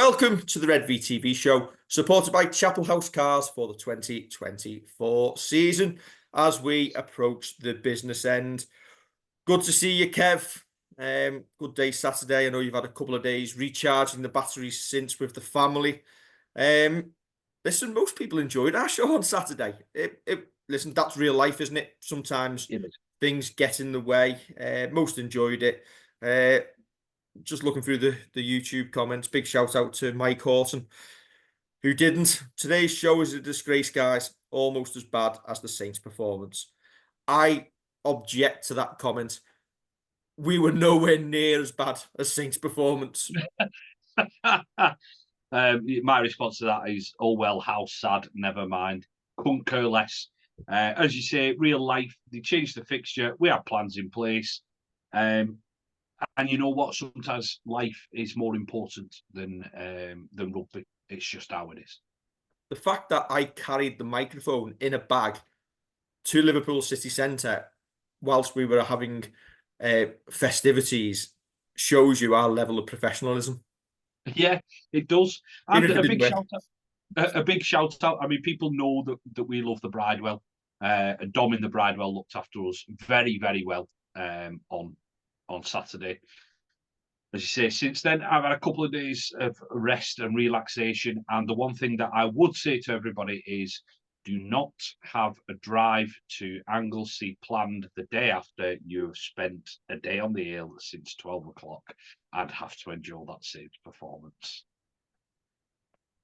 Welcome to the Redvee TV Show, supported by Chapel House Cars for the 2024 season as we approach the business end. Good to see you, Kev. Good day Saturday. I know you've had a couple of days recharging the batteries since with the family. Listen, most people enjoyed our show on Saturday. Listen, that's real life, isn't it? Sometimes things get in the way. Most enjoyed it. Just looking through the YouTube comments, big shout out to Mike Horton, who didn't. Today's show is a disgrace, guys. Almost as bad as the Saints' performance. I object to that comment. We were nowhere near as bad as Saints' performance. My response to that is, oh well, how sad, never mind. Couldn't care less. As you say, real life, they changed the fixture. We had plans in place. And you know what? Sometimes life is more important than rugby. It's just how it is. The fact that I carried the microphone in a bag to Liverpool City Centre whilst we were having festivities shows you our level of professionalism. Yeah, it does. And a big shout out. I mean, people know that we love the Bridewell. Dom in the Bridewell looked after us very, very well on Saturday. As you say, since then, I've had a couple of days of rest and relaxation. And the one thing that I would say to everybody is do not have a drive to Anglesey planned the day after you've spent a day on the Ale since 12 o'clock and have to endure that Saints performance.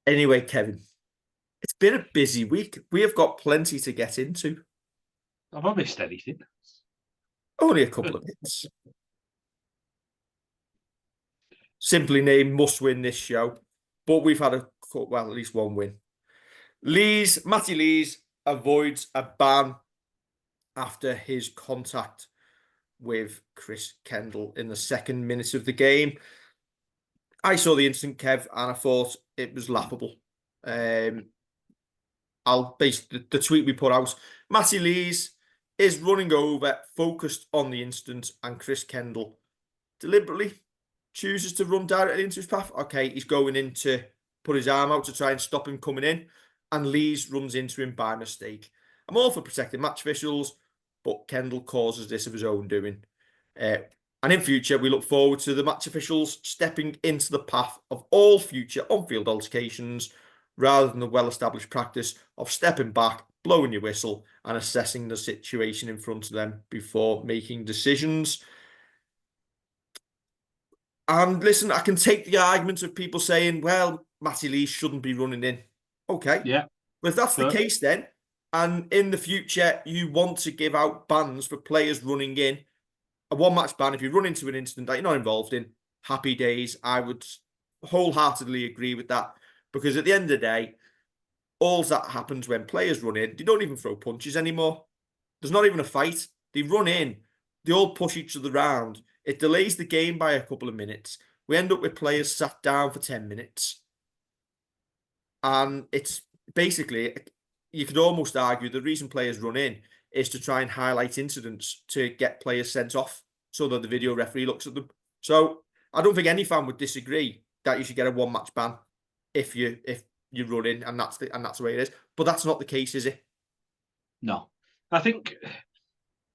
Anyway, Kevin, it's been a busy week. We have got plenty to get into. Have I missed anything? Only a couple of minutes. Simply named must win this show, but we've had at least one win. Matty Lees avoids a ban after his contact with Chris Kendall in the second minute of the game. I saw the incident, Kev, and I thought it was laughable. I'll base the tweet we put out. Matty Lees is running over, focused on the incident, and Chris Kendall deliberately chooses to run directly into his path. Okay, he's going in to put his arm out to try and stop him coming in, and Lees runs into him by mistake. I'm all for protecting match officials, but Kendall causes this of his own doing. And in future, we look forward to the match officials stepping into the path of all future on-field altercations, rather than the well-established practice of stepping back, blowing your whistle, and assessing the situation in front of them before making decisions. And listen, I can take the argument of people saying, well, Matty Lees shouldn't be running in. Okay. Yeah. But if that's the case then, and in the future you want to give out bans for players running in, a one-match ban, if you run into an incident that you're not involved in, happy days. I would wholeheartedly agree with that. Because at the end of the day, all that happens when players run in, they don't even throw punches anymore. There's not even a fight. They run in. They all push each other around. It delays the game by a couple of minutes. We end up with players sat down for 10 minutes. And it's basically, you could almost argue the reason players run in is to try and highlight incidents to get players sent off so that the video referee looks at them. So I don't think any fan would disagree that you should get a one-match ban if you run in, and that's the way it is. But that's not the case, is it? No. I think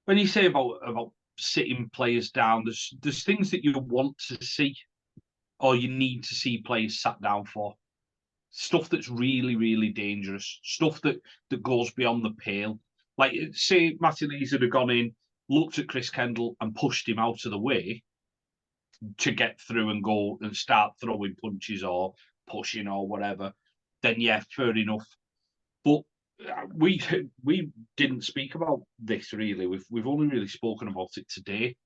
when you say about sitting players down, there's things that you want to see or you need to see players sat down for. Stuff that's really, really dangerous. Stuff that goes beyond the pale. Like, say Matty Lees had gone in, looked at Chris Kendall and pushed him out of the way to get through and go and start throwing punches or pushing or whatever, then yeah, fair enough. But we didn't speak about this really. We've only really spoken about it today,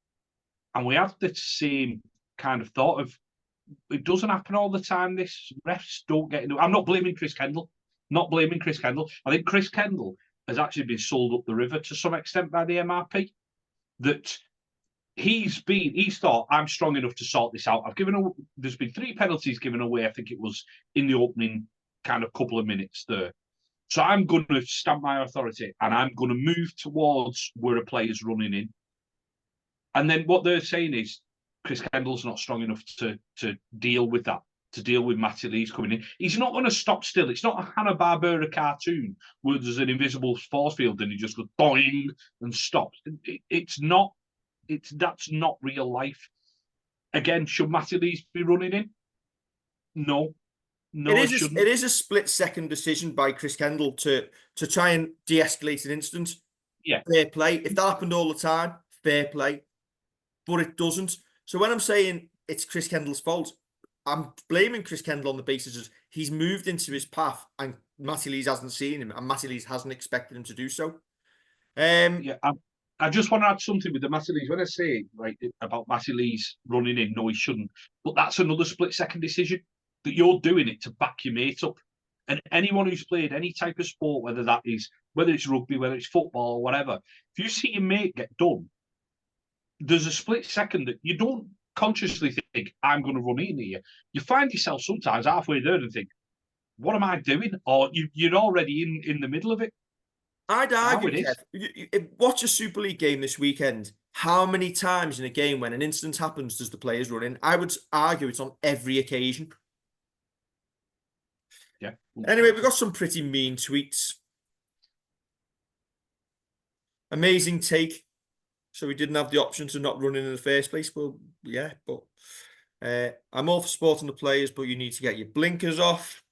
and we have the same kind of thought of it doesn't happen all the time. This refs don't get into. I'm not blaming Chris Kendall. Not blaming Chris Kendall. I think Chris Kendall has actually been sold up the river to some extent by the MRP. That he's thought I'm strong enough to sort this out. There's been 3 penalties given away. I think it was in the opening kind of couple of minutes there. So I'm going to stamp my authority and I'm going to move towards where a player's running in. And then what they're saying is Chris Kendall's not strong enough to deal with that, to deal with Matty Lees coming in. He's not going to stop still. It's not a Hanna-Barbera cartoon where there's an invisible force field and he just goes doing and stops. It's not. That's not real life. Again, should Matty Lees be running in? No. It is a split-second decision by Chris Kendall to try and de-escalate an incident. Yeah. Fair play. If that happened all the time, fair play. But it doesn't. So when I'm saying it's Chris Kendall's fault, I'm blaming Chris Kendall on the basis of he's moved into his path and Matty Lees hasn't seen him and Matty Lees hasn't expected him to do so. I just want to add something with the Matty Lees. When I say about Matty Lees running in, no, he shouldn't. But that's another split-second decision that you're doing it to back your mate up. And anyone who's played any type of sport, whether it's rugby, whether it's football or whatever, if you see your mate get done, there's a split second that you don't consciously think, I'm going to run in here. You find yourself sometimes halfway there and think, what am I doing? Or you're already in the middle of it. I'd argue, Kev, watch a Super League game this weekend. How many times in a game when an incident happens does the players run in? I would argue it's on every occasion. Yeah. Anyway, we've got some pretty mean tweets. Amazing take. So we didn't have the option to not run in the first place. Well, yeah, but I'm all for supporting the players, but you need to get your blinkers off.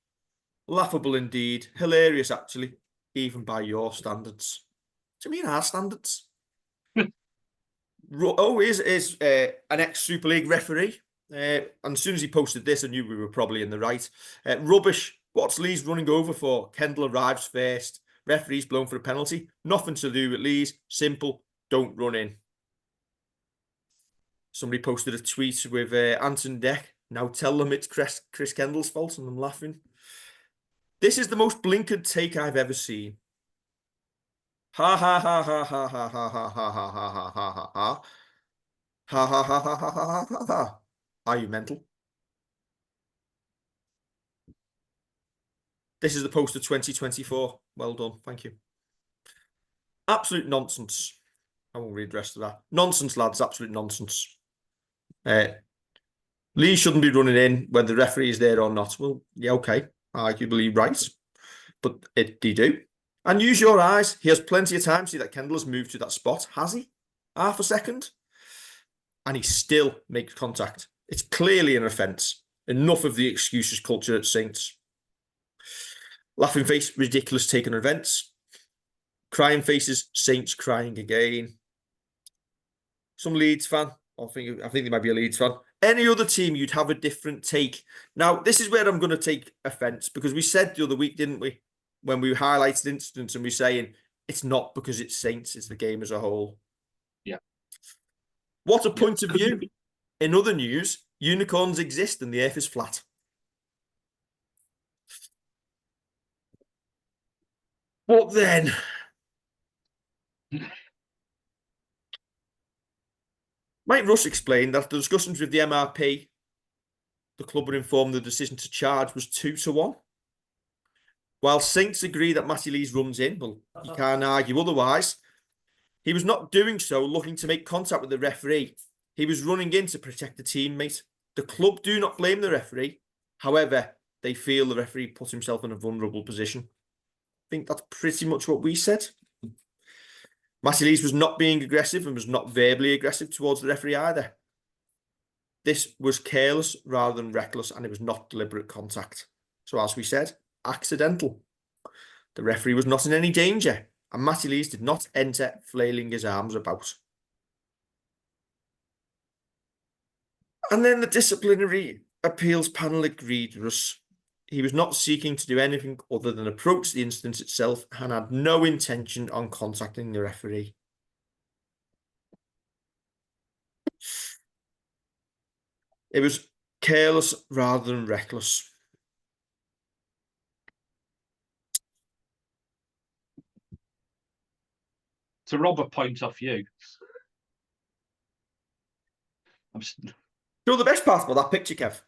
Laughable indeed. Hilarious, actually, even by your standards. Do you mean our standards? Is an ex-Super League referee. And as soon as he posted this, I knew we were probably in the right. Rubbish. What's Lees running over for? Kendall arrives first. Referee's blown for a penalty. Nothing to do with Lees. Simple. Don't run in. Somebody posted a tweet with Anton Deck. Now tell them it's Chris Kendall's fault, and I'm laughing. This is the most blinkered take I've ever seen. Ha ha ha ha ha ha ha ha ha ha ha ha ha ha ha. Ha ha ha ha ha ha ha ha. Are you mental? This is the post of 2024. Well done. Thank you. Absolute nonsense. I won't read the rest of that. Nonsense, lads. Absolute nonsense. Lee shouldn't be running in whether the referee is there or not. Well, yeah, okay. Arguably right. But they do. And use your eyes. He has plenty of time to see that Kendall has moved to that spot. Has he? Half a second. And he still makes contact. It's clearly an offence. Enough of the excuses culture at Saints. Laughing face, ridiculous take on events. Crying faces, Saints crying again. Some Leeds fan. I think they might be a Leeds fan. Any other team, you'd have a different take. Now, this is where I'm going to take offence, because we said the other week, didn't we, when we highlighted incidents and we're saying it's not because it's Saints, it's the game as a whole. Yeah. What a point of view. In other news, unicorns exist and the earth is flat. But then... Mike Rush explained that after discussions with the MRP, the club were informed the decision to charge was 2-1. While Saints agree that Matty Lees runs in, well, you can't argue otherwise, he was not doing so looking to make contact with the referee. He was running in to protect the teammate. The club do not blame the referee. However, they feel the referee put himself in a vulnerable position. I think that's pretty much what we said. Matty Lees was not being aggressive and was not verbally aggressive towards the referee either. This was careless rather than reckless, and it was not deliberate contact. So as we said, accidental. The referee was not in any danger, and Matty Lees did not enter flailing his arms about. And then the disciplinary appeals panel agreed with us. He was not seeking to do anything other than approach the incident itself and had no intention on contacting the referee. It was careless rather than reckless. To rob a point off you. So the best part about that picture, Kev?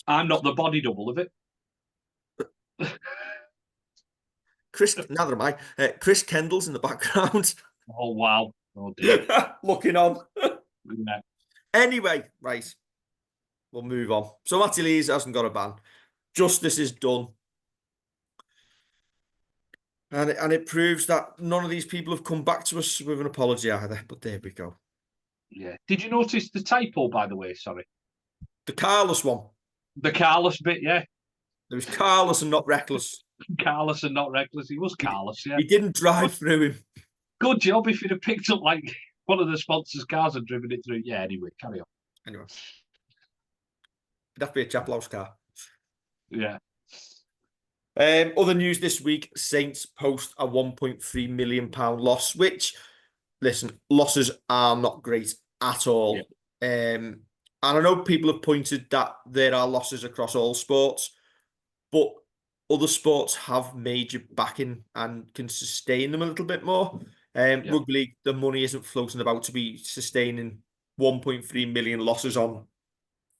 I'm not the body double of it. Neither am I. Chris Kendall's in the background. Oh, wow. Oh, dear. Looking on. Yeah. Anyway, right. we'll move on. So Matty Lees hasn't got a ban. Justice is done. And it proves that none of these people have come back to us with an apology either. But there we go. Yeah. Did you notice the typo, by the way? Sorry. The careless one. The careless bit, yeah. There was careless and not reckless. Careless and not reckless. He was careless, yeah. He didn't drive through him. Good job if he'd have picked up like one of the sponsors' cars and driven it through. Yeah, anyway, carry on. Anyway. It'd have to be a Chapel House car. Yeah. Other news this week, Saints post a £1.3 million loss, which, listen, losses are not great at all. Yeah. And I know people have pointed that there are losses across all sports, but other sports have major backing and can sustain them a little bit more. Rugby league, the money isn't floating about to be sustaining 1.3 million losses on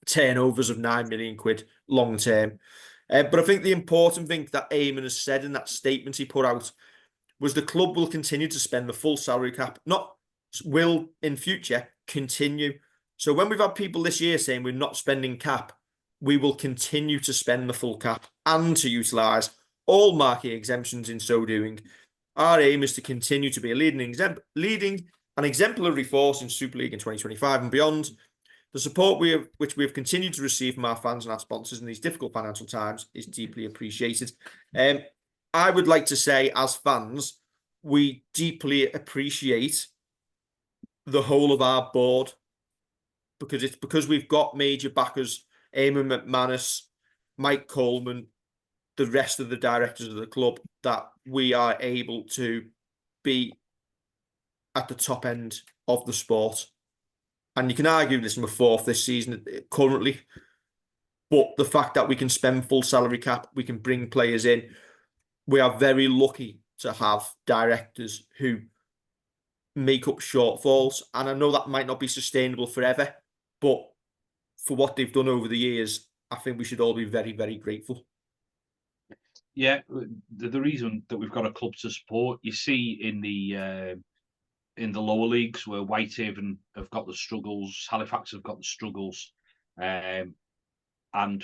turnovers of 9 million quid long term. But I think the important thing that Eamon has said in that statement he put out was the club will continue to spend the full salary cap, not will in future continue. So when we've had people this year saying we're not spending cap, we will continue to spend the full cap and to utilise all market exemptions in so doing. Our aim is to continue to be a leading and exemplary force in Super League in 2025 and beyond. The support which we have continued to receive from our fans and our sponsors in these difficult financial times is deeply appreciated. I would like to say, as fans, we deeply appreciate the whole of our board because we've got major backers, Eamon McManus, Mike Coleman, the rest of the directors of the club, that we are able to be at the top end of the sport. And you can argue this, we're fourth this season currently, but the fact that we can spend full salary cap, we can bring players in, we are very lucky to have directors who make up shortfalls. And I know that might not be sustainable forever, but for what they've done over the years, I think we should all be very, very grateful. Yeah, the reason that we've got a club to support, you see in the lower leagues where Whitehaven have got the struggles, Halifax have got the struggles, and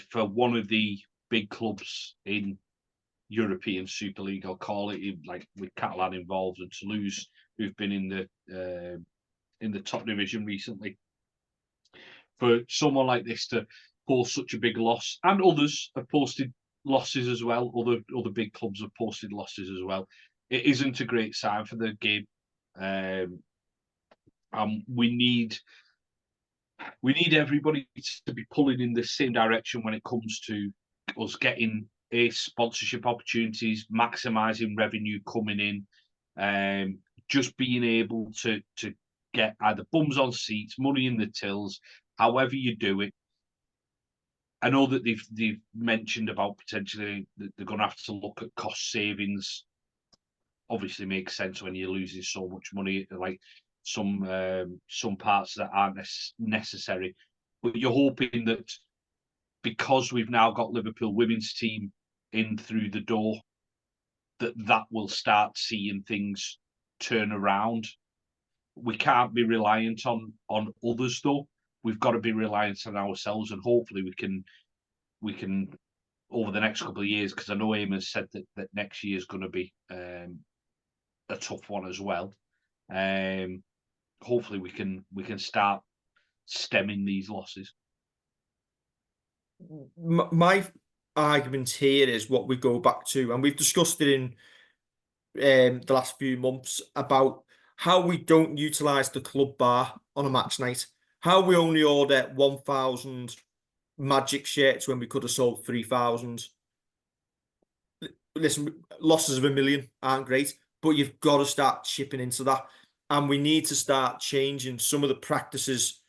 for one of the big clubs in European Super League, I'll call it, like with Catalan involved, and Toulouse, who've been in the top division recently, for someone like this to post such a big loss, and others have posted losses as well. Other big clubs have posted losses as well. It isn't a great sign for the game. We need everybody to be pulling in the same direction when it comes to us getting sponsorship opportunities, maximising revenue coming in, just being able to get either bums on seats, money in the tills, however you do it. I know that they've mentioned about potentially that they're going to have to look at cost savings. Obviously makes sense when you're losing so much money, like some parts that aren't necessary. But you're hoping that because we've now got Liverpool women's team in through the door, that will start seeing things turn around. We can't be reliant on others though. We've got to be reliant on ourselves, and hopefully we can over the next couple of years, because I know Eamon said that next year is going to be a tough one as well. Hopefully we can start stemming these losses. My argument here is what we go back to, and we've discussed it in the last few months, about how we don't utilise the club bar on a match night, how we only order 1,000 Magic shirts when we could have sold 3,000. Listen, losses of 1 million aren't great, but you've got to start chipping into that. And we need to start changing some of the practices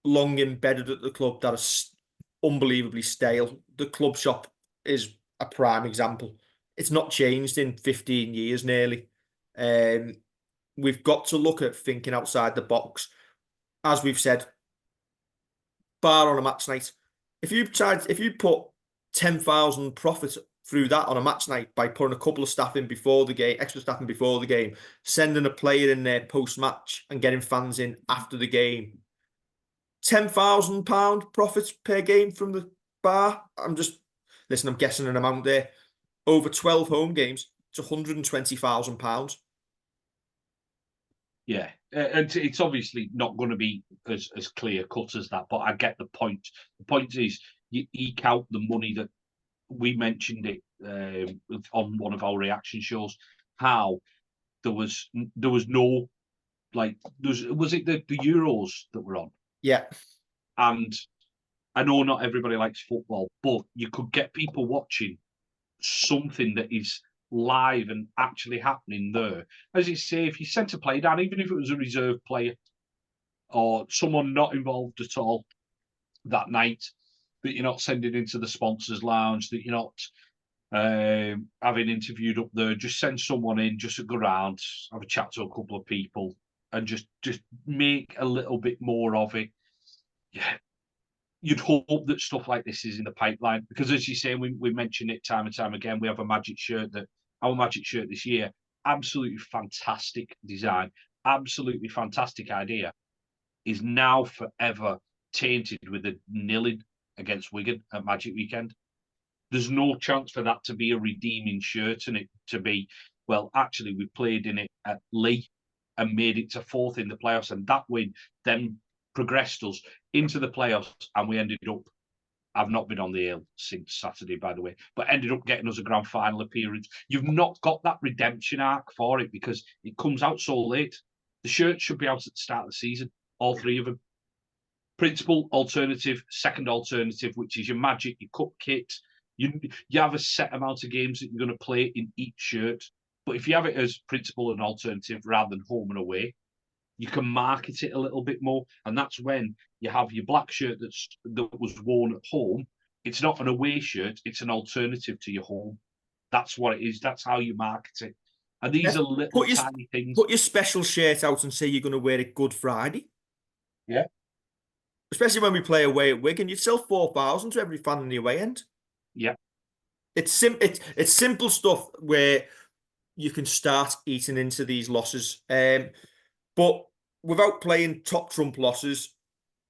long embedded at the club that are unbelievably stale. The club shop is a prime example. It's not changed in 15 years nearly. We've got to look at thinking outside the box. As we've said, bar on a match night. If you put 10,000 profit through that on a match night by putting a couple of staff in before the game, extra staff in before the game, sending a player in there post-match and getting fans in after the game, £10,000 profits per game from the bar. Listen, I'm guessing an amount there. Over 12 home games, it's £120,000. Yeah, and it's obviously not going to be as clear cut as that, but I get the point. The point is you eke out the money that we mentioned it on one of our reaction shows. How there was no was it the Euros that were on? Yeah. And I know not everybody likes football, but you could get people watching something that is live and actually happening there. As you say, if you sent a player down, even if it was a reserve player or someone not involved at all that night, that you're not sending into the sponsors lounge, that you're not having interviewed up there, just send someone in, just to go around, have a chat to a couple of people, and just make a little bit more of it. Yeah, you'd hope that stuff like this is in the pipeline, because as you say, we mention it time and time again. We have a Magic shirt our Magic shirt this year, absolutely fantastic design, absolutely fantastic idea, is now forever tainted with a nil-in against Wigan at Magic Weekend. There's no chance for that to be a redeeming shirt and it to be, well, actually, we played in it at Lee and made it to fourth in the playoffs, and that win then progressed us into the playoffs, and we ended up, I've not been on the air since Saturday, by the way, but ended up getting us a grand final appearance. You've not got that redemption arc for it because it comes out so late. The shirt should be out at the start of the season, all three of them. Principal alternative, second alternative, which is your Magic, your cup kit. You have a set amount of games that you're going to play in each shirt. But if you have it as principal and alternative rather than home and away, you can market it a little bit more. And that's when you have your black shirt that was worn at home. It's not an away shirt, it's an alternative to your home. That's what it is. That's how you market it. And these are little tiny things. Put your special shirt out and say you're going to wear it Good Friday. Yeah. Especially when we play away at Wigan. You'd sell 4,000 to every fan in the away end. Yeah. It's simple stuff where you can start eating into these losses. But without playing top trump losses,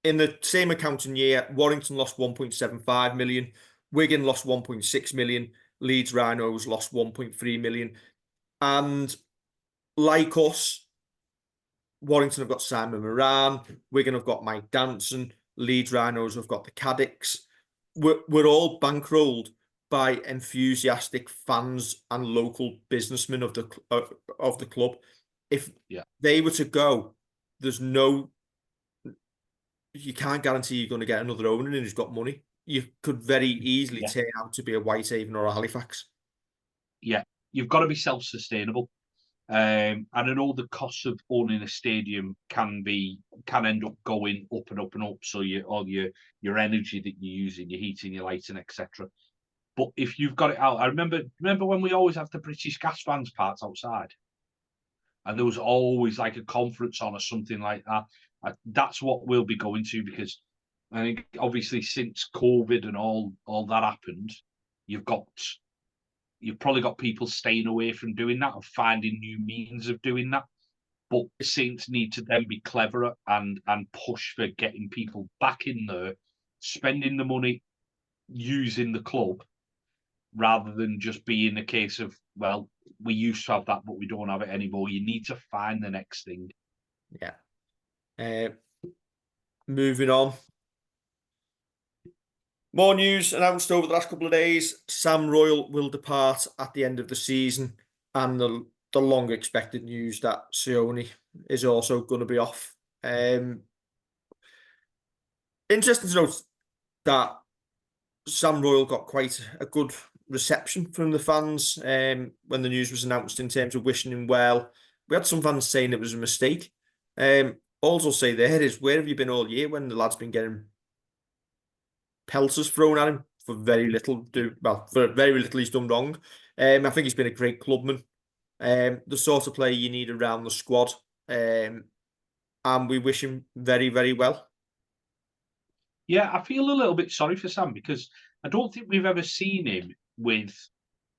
in the same accounting year, Warrington lost 1.75 million, Wigan lost 1.6 million, Leeds Rhinos lost 1.3 million. And like us, Warrington have got Simon Moran, Wigan have got Mike Danson, Leeds Rhinos have got the Caddicks. We're all bankrolled by enthusiastic fans and local businessmen of the club. If they were to go, you can't guarantee you're going to get another owner who's got money. You could very easily turn out to be a Whitehaven or a Halifax. Yeah, you've got to be self-sustainable. And I know the cost of owning a stadium can end up going up and up and up. So all your energy that you're using, your heating, your lighting, etc. But if you've got it out, I remember when we always have the British Gas fans parked outside, and there was always like a conference on or something like that. That's what we'll be going to, because I think obviously since COVID and all that happened, you've probably got people staying away from doing that and finding new means of doing that. But Saints need to then be cleverer and push for getting people back in there, spending the money, using the club, rather than just being a case of, well, we used to have that, but we don't have it anymore. You need to find the next thing. Yeah. Moving on. More news announced over the last couple of days. Sam Royal will depart at the end of the season, and the long expected news that Sione is also going to be off. Interesting to note that Sam Royal got quite a good reception from the fans when the news was announced, in terms of wishing him well. We had some fans saying it was a mistake. All I'll say there is, where have you been all year when the lad's been getting pelters thrown at him for very little? For very little he's done wrong. I think he's been a great clubman, the sort of player you need around the squad, and we wish him very, very well. Yeah, I feel a little bit sorry for Sam, because I don't think we've ever seen him with,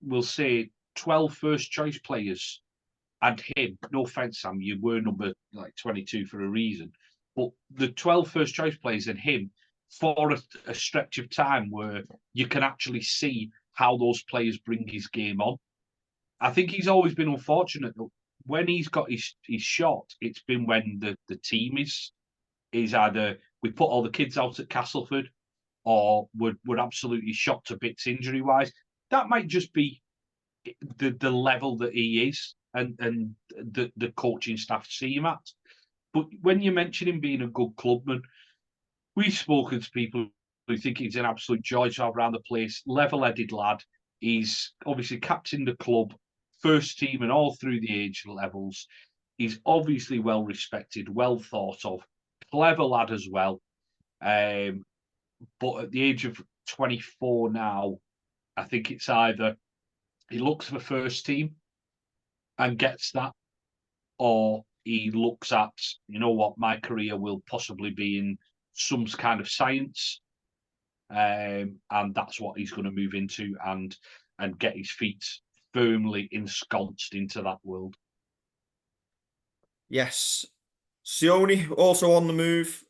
we'll say, 12 first choice players and him. No offense, Sam, you were number 22 for a reason. But the 12 first choice players and him for a stretch of time where you can actually see how those players bring his game on. I think he's always been unfortunate that when he's got his shot, it's been when the team is either we put all the kids out at Castleford or we're absolutely shot to bits injury wise. That might just be the level that he is and the coaching staff see him at. But when you mention him being a good clubman, we've spoken to people who think he's an absolute joy to have around the place, level-headed lad. He's obviously captained the club, first team and all through the age levels. He's obviously well respected, well thought of, clever lad as well. But at the age of 24 now, I think it's either he looks for first team and gets that, or he looks at, you know what, my career will possibly be in some kind of science, and that's what he's going to move into and get his feet firmly ensconced into that world. Yes. Sione also on the move.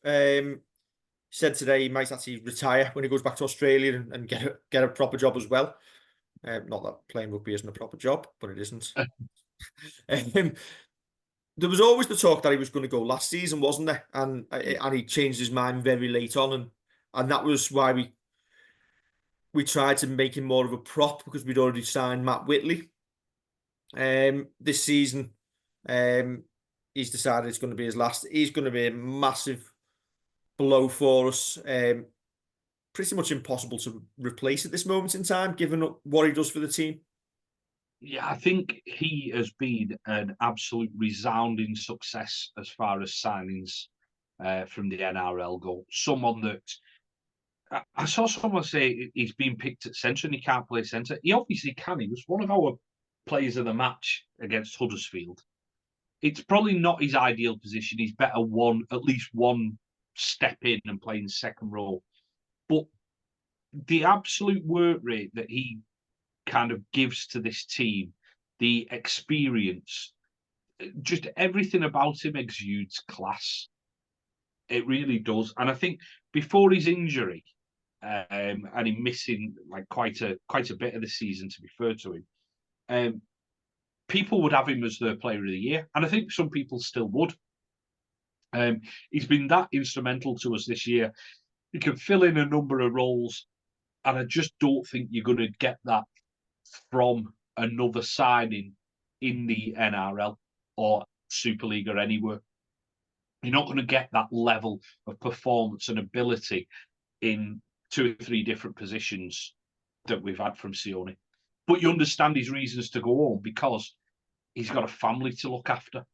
Said today he might actually retire when he goes back to Australia and get a proper job as well. Not that playing rugby isn't a proper job, but it isn't. There was always the talk that he was going to go last season, wasn't there? And he changed his mind very late on, and that was why we tried to make him more of a prop because we'd already signed Matt Whitley. This season, he's decided it's going to be his last. He's going to be a massive blow for us. Pretty much impossible to replace at this moment in time, given what he does for the team. Yeah, I think he has been an absolute resounding success as far as signings from the NRL go. Someone that I saw someone say he's been picked at centre and he can't play centre. He obviously can. He was one of our players of the match against Huddersfield. It's probably not his ideal position. He's better at least one step in and playing second row. But the absolute work rate that he kind of gives to this team, the experience, just everything about him exudes class. It really does. And I think before his injury, and him missing like quite a bit of the season, to be fair to him, people would have him as their player of the year. And I think some people still would. He's been that instrumental to us this year. He can fill in a number of roles. And I just don't think you're going to get that from another signing in the NRL or Super League or anywhere. You're not going to get that level of performance and ability in 2 or 3 different positions that we've had from Sione. But you understand his reasons to go home because he's got a family to look after.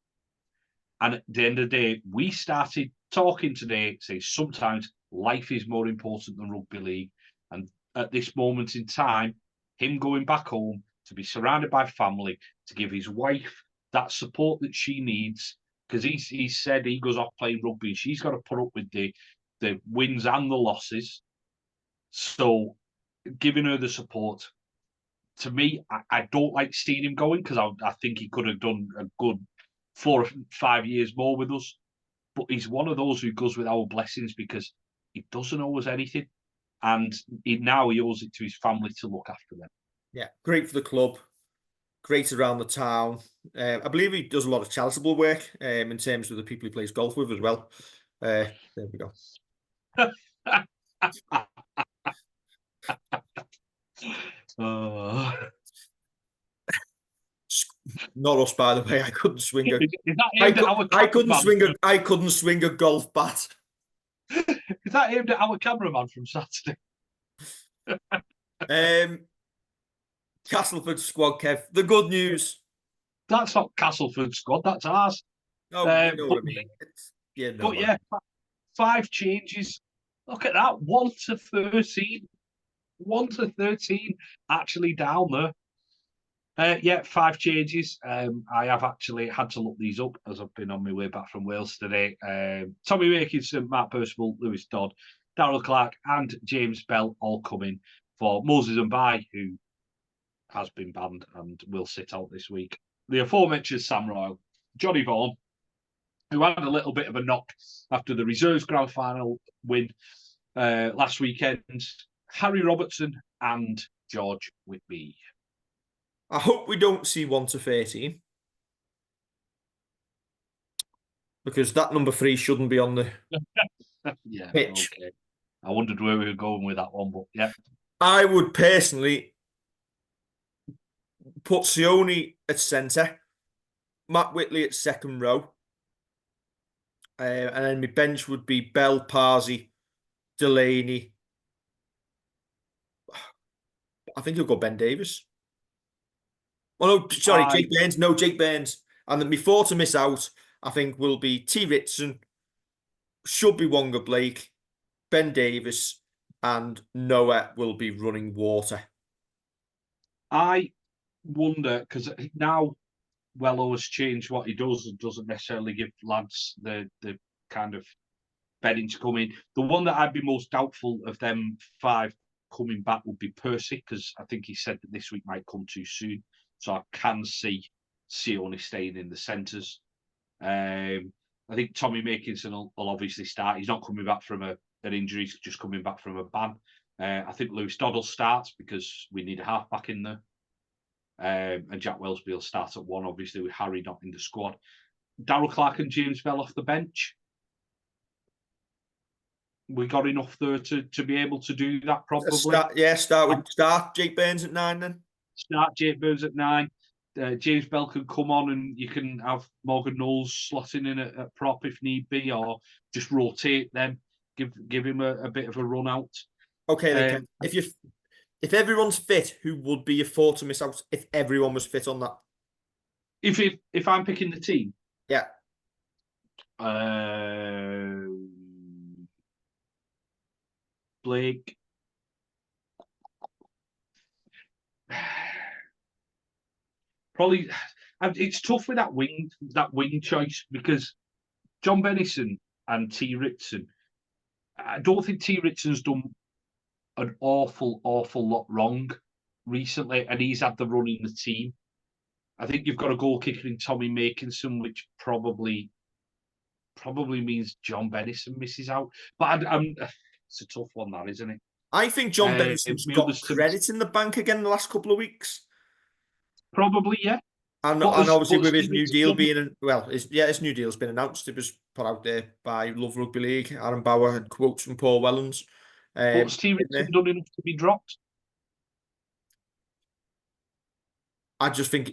And at the end of the day, we started talking today, say sometimes life is more important than rugby league. And at this moment in time, him going back home to be surrounded by family, to give his wife that support that she needs, because he said he goes off playing rugby and she's got to put up with the wins and the losses. So giving her the support, to me, I don't like seeing him going because I think he could have done a good 4 or 5 years more with us. But he's one of those who goes with our blessings because he doesn't owe us anything. And now he owes it to his family to look after them. Yeah, great for the club, great around the town. I believe he does a lot of charitable work in terms of the people he plays golf with as well. There we go. Not us, by the way. I couldn't swing a. I couldn't swing a golf bat. Is that aimed at our cameraman from Saturday? Castleford squad, Kev. The good news. That's not Castleford squad. That's ours. Oh, you know what I mean. But yeah, 5 changes. Look at that. 1 to 13. 1 to 13 actually down there. 5 changes. I have actually had to look these up as I've been on my way back from Wales today. Tommy Wilkinson, Matt Percival, Lewis Dodd, Darryl Clark and James Bell all coming for Moses Mbai, who has been banned and will sit out this week. The aforementioned Sam Royal, Johnny Vaughan, who had a little bit of a knock after the reserves grand final win last weekend. Harry Robertson and George Whitby. I hope we don't see 1 to 13. Because that number 3 shouldn't be on the pitch. Okay. I wondered where we were going with that one, but yeah. I would personally put Sione at centre, Matt Whitley at second row, and then my bench would be Bell, Parsi, Delaney. I think he'll go Ben Davis. Oh no, sorry, Jake Burns. No, Jake Burns. And then my 4 to miss out, I think, will be T. Ritson, should be Wonga Blake, Ben Davis, and Noah will be running water. I wonder, because now Wello has changed what he does and doesn't necessarily give lads the kind of bedding to come in. The one that I'd be most doubtful of them 5 coming back would be Percy, because I think he said that this week might come too soon. So I can see Sione staying in the centres. I think Tommy Makinson will obviously start. He's not coming back from an injury, he's just coming back from a ban. I think Lewis Doddle starts because we need a half-back in there. And Jack Wellesby will start at 1, obviously, with Harry not in the squad. Darryl Clark and James Bell off the bench. We got enough there to be able to do that, probably. Start Jake Burns at 9 then. Start Jake Burns at 9. James Bell can come on and you can have Morgan Knowles slotting in at prop if need be, or just rotate them, give him a bit of a run out. Okay, then if everyone's fit, who would be your 4 to miss out if everyone was fit on that? If I'm picking the team? Yeah. Blake. Probably, it's tough with that wing choice, because John Bennison and T. Ritson, I don't think T. Ritson's done an awful lot wrong recently, and he's had the run in the team. I think you've got a goal kicker in Tommy Makinson, which probably means John Bennison misses out. But it's a tough one, that, isn't it? I think John Bennison's got credit in the bank again the last couple of weeks. Probably, yeah. And obviously with his new deal being, his new deal's been announced. It was put out there by Love Rugby League. Aaron Bauer had quotes from Paul Wellens. What's T. Ritson done enough to be dropped? I just think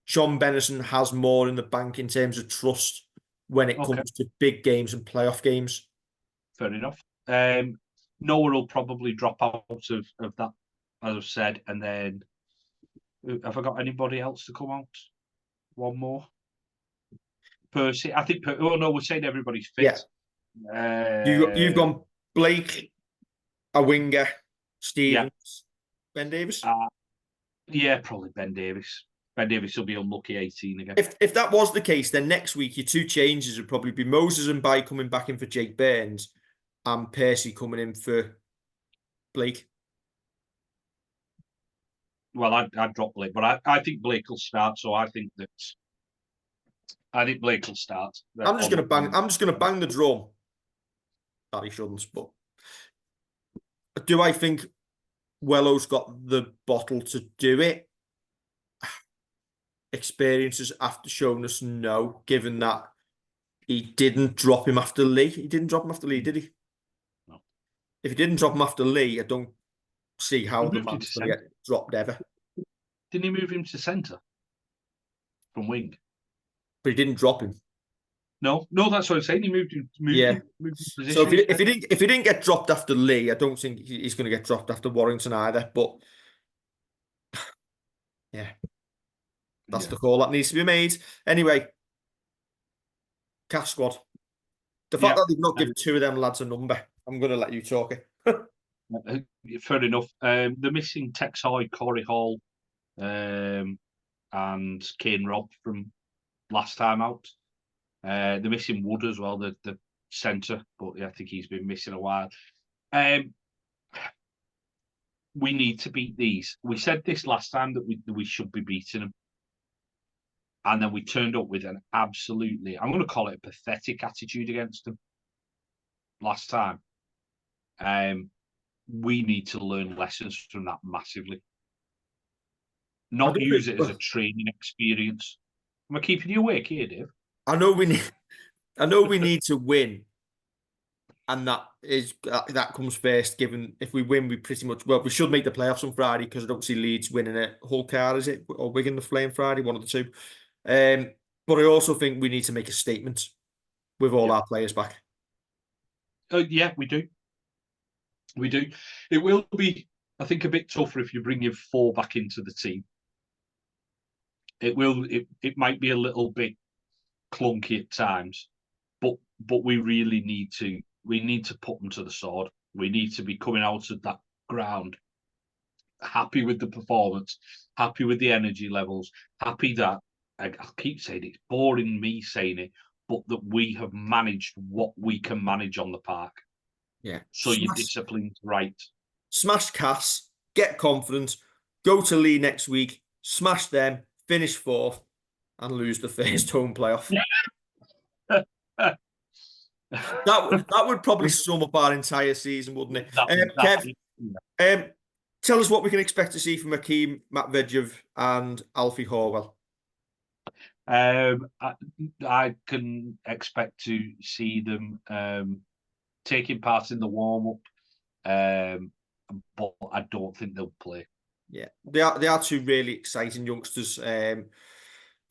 John Bennison has more in the bank in terms of trust when it comes to big games and playoff games. Fair enough. Noah will probably drop out of that, as I've said, and then have I got anybody else to come out? One more. Percy. I think. Oh no, we're saying everybody's fit. Yeah. You've gone Blake, a winger, Stevens, Ben Davis. Yeah, probably Ben Davis. Ben Davis will be unlucky 18 again. If that was the case, then next week your 2 changes would probably be Moses and Bai coming back in for Jake Burns, and Percy coming in for Blake. Well, I'd drop Blake, but I think Blake will start. So I think Blake will start. I'm just gonna bang the drum. That he shouldn't, but do I think Wello's got the bottle to do it? Experiences after showing us no, given that he didn't drop him after Lee. He didn't drop him after Lee, did he? No. If he didn't drop him after Lee, I don't see how the man's going to get dropped ever. Didn't he move him to centre from wing? But he didn't drop him. No, that's what I'm saying. He moved him. So if he didn't get dropped after Lee, I don't think he's going to get dropped after Warrington either. But yeah, that's the call that needs to be made. Anyway, Cash squad. The fact that they've not given 2 of them lads a number, I'm going to let you talk it. Fair enough. They're missing Tex Hoy, Corey Hall, and Kane Robb from last time out. They're missing Wood as well, the centre, but I think he's been missing a while. We need to beat these. We said this last time that we should be beating them. And then we turned up with an absolutely, I'm going to call it a pathetic attitude against them last time. We need to learn lessons from that massively. Not use it as a training experience. Am I keeping you awake here, Dave? I know we need to win, and that comes first. Given if we win, we should make the playoffs on Friday because I don't see Leeds winning it. Hull Car, is it, or Wigan the Flame Friday, one of the two. But I also think we need to make a statement with all our players back. Yeah, we do. We do. It will be, I think, a bit tougher if you bring your 4 back into the team. It might be a little bit clunky at times, but we really need to put them to the sword. We need to be coming out of that ground happy with the performance, happy with the energy levels, happy that I'll keep saying it's boring me saying it, but that we have managed what we can manage on the park. Yeah. So your discipline's right. Smash Cass, get confident, go to Lee next week, smash them, finish 4th, and lose the first home playoff. that would probably sum up our entire season, wouldn't it? Kev, tell us what we can expect to see from Akeem Matvedev and Alfie Horwell. I can expect to see them taking part in the warm-up, but I don't think they'll play. Yeah, they are 2 really exciting youngsters.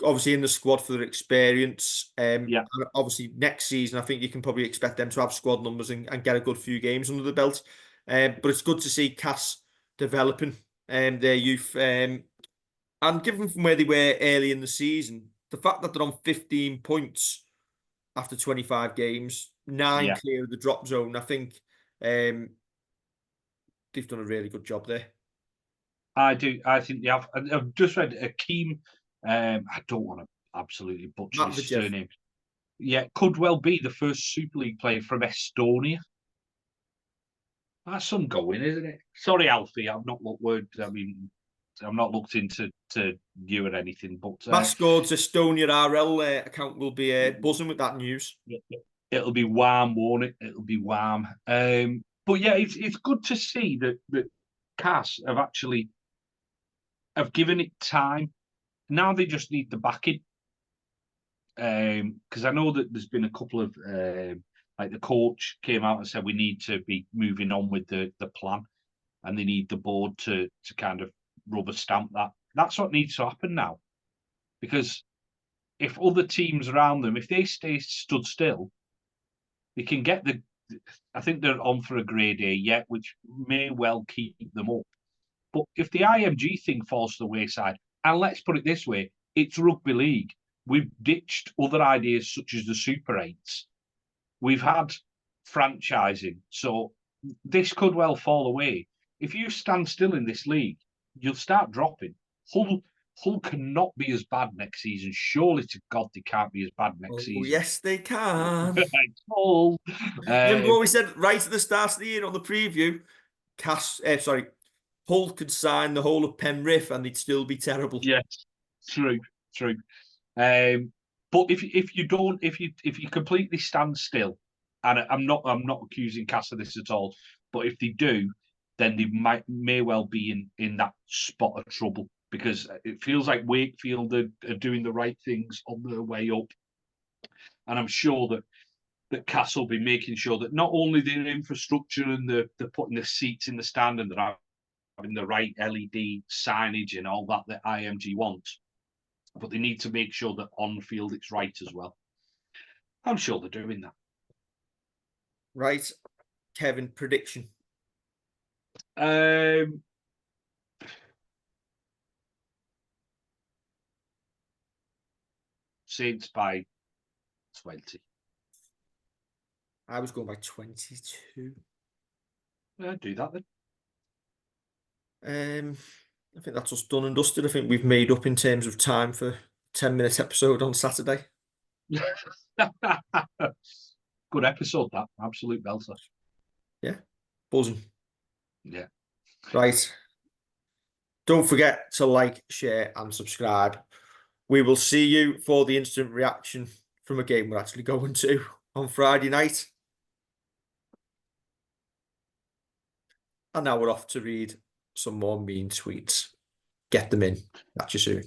Obviously in the squad for their experience. And obviously next season, I think you can probably expect them to have squad numbers and get a good few games under the belt. But it's good to see Cass developing their youth. And given from where they were early in the season, the fact that they're on 15 points after 25 games, 9 clear of the drop zone, I think they've done a really good job there. I do. I think they have. I've just read Akeem. I don't want to absolutely butcher his surname. Yeah, could well be the first Super League player from Estonia. That's some going, isn't it? Sorry, Alfie, I've not looked. I'm not looked into you or anything. But Mascord's Estonia RL account will be buzzing with that news. It'll be warm, won't it? It'll be warm. But yeah, it's good to see that Cass have given it time. Now they just need the backing. Because I know that there's been a couple of like the coach came out and said we need to be moving on with the plan, and they need the board to kind of rubber stamp that. That's what needs to happen now, because if other teams around them, if they stay stood still, they can get I think they're on for a grade A yet, which may well keep them up. But if the IMG thing falls to the wayside, and let's put it this way, it's rugby league. We've ditched other ideas such as the Super 8s. We've had franchising. So this could well fall away. If you stand still in this league, you'll start dropping. Hull cannot be as bad next season. Surely to God they can't be as bad next season. Yes, they can. Hull. Remember what we said right at the start of the year on the preview? Hull could sign the whole of Penrith and they'd still be terrible. Yes, true. But if you completely stand still, and I'm not accusing Cass of this at all, but if they do, then they may well be in that spot of trouble, because it feels like Wakefield are doing the right things on their way up, and I'm sure that Cass will be making sure that not only their infrastructure and they're putting the seats in the stand and they're having the right LED signage and all that IMG wants, but they need to make sure that on field it's right as well. I'm sure they're doing that. Right. Kevin, prediction. Saints by 20. I was going by 22. Do that then. I think that's us done and dusted. I think we've made up in terms of time for 10-minute episode on Saturday. Good episode, that. Absolute belter. Yeah. Buzzing. Yeah. Right. Don't forget to like, share, and subscribe. We will see you for the instant reaction from a game we're actually going to on Friday night. And now we're off to read some more mean tweets. Get them in. Catch you soon.